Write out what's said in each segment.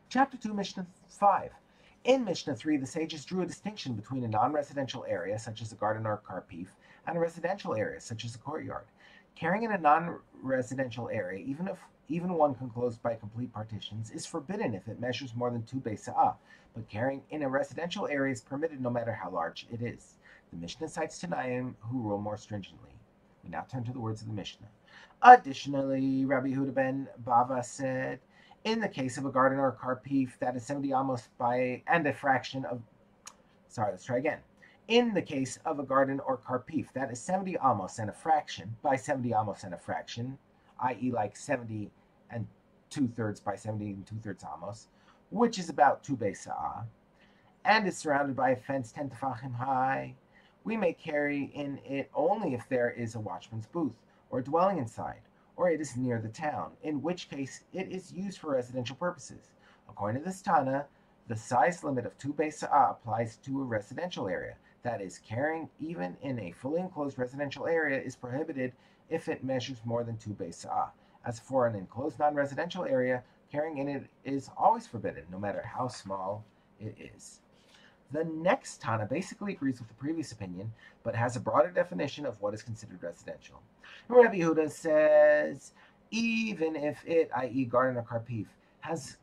Chapter 2, Mishnah 5. In Mishnah 3, the sages drew a distinction between a non-residential area, such as a garden or karpif, and a residential area, such as a courtyard. Carrying in a non-residential area, even one enclosed by complete partitions, is forbidden if it measures more than 2 beisa'ah, but carrying in a residential area is permitted no matter how large it is. The Mishnah cites Tanaim, who rule more stringently. We now turn to the words of the Mishnah. Additionally, Rabbi Yehuda ben Bava said, in the case of a garden or a karpif that is 70 amos by and a fraction of, sorry, let's try again. In the case of a garden or karpif that is 70 amos and a fraction by 70 amos and a fraction, i.e. like 70 and 2/3 by 70 and 2/3 amos, which is about 2 beisa'ah, and is surrounded by a fence 10 tefachim high, we may carry in it only if there is a watchman's booth or dwelling inside, or it is near the town, in which case it is used for residential purposes. According to this Tana, the size limit of 2 beisa'ah applies to a residential area. That is, carrying even in a fully enclosed residential area is prohibited if it measures more than 2 beisa'ah. As for an enclosed non-residential area, carrying in it is always forbidden, no matter how small it is. The next Tana basically agrees with the previous opinion, but has a broader definition of what is considered residential. Rabbi Yehuda says, even if it, i.e. garden or karpif, has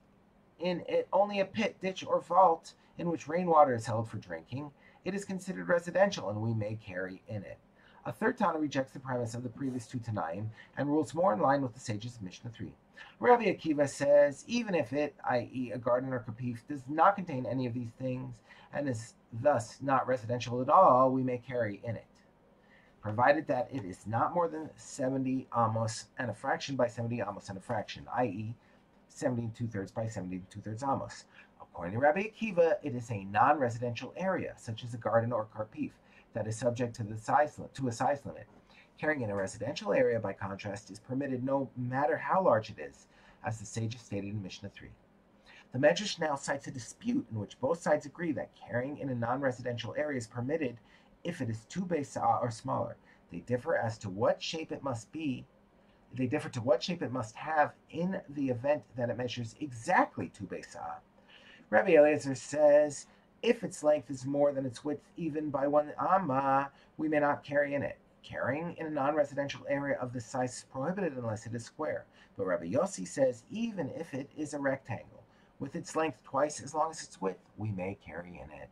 in it only a pit, ditch, or vault in which rainwater is held for drinking, it is considered residential and we may carry in it. A third Tana rejects the premise of the previous two Tanaim and rules more in line with the sages of Mishnah 3. Rabbi Akiva says, even if it, i.e. a garden or karpif, does not contain any of these things and is thus not residential at all, we may carry in it, provided that it is not more than 70 amos and a fraction by 70 amos and a fraction, i.e. 70 and 2/3 by 70 and 2/3 amos. According to Rabbi Akiva, it is a non-residential area, such as a garden or karpif, that is subject to a size limit. Carrying in a residential area, by contrast, is permitted no matter how large it is, as the sages stated in Mishnah 3. The Medrash now cites a dispute in which both sides agree that carrying in a non-residential area is permitted if it is 2 beisa'ah or smaller. They differ as to what shape it must be. They differ to what shape it must have in the event that it measures exactly 2 beisa'ah. Rabbi Eliezer says, if its length is more than its width even by 1 amma, we may not carry in it. Carrying in a non-residential area of this size is prohibited unless it is square. But Rabbi Yossi says even if it is a rectangle, with its length twice as long as its width, we may carry in it.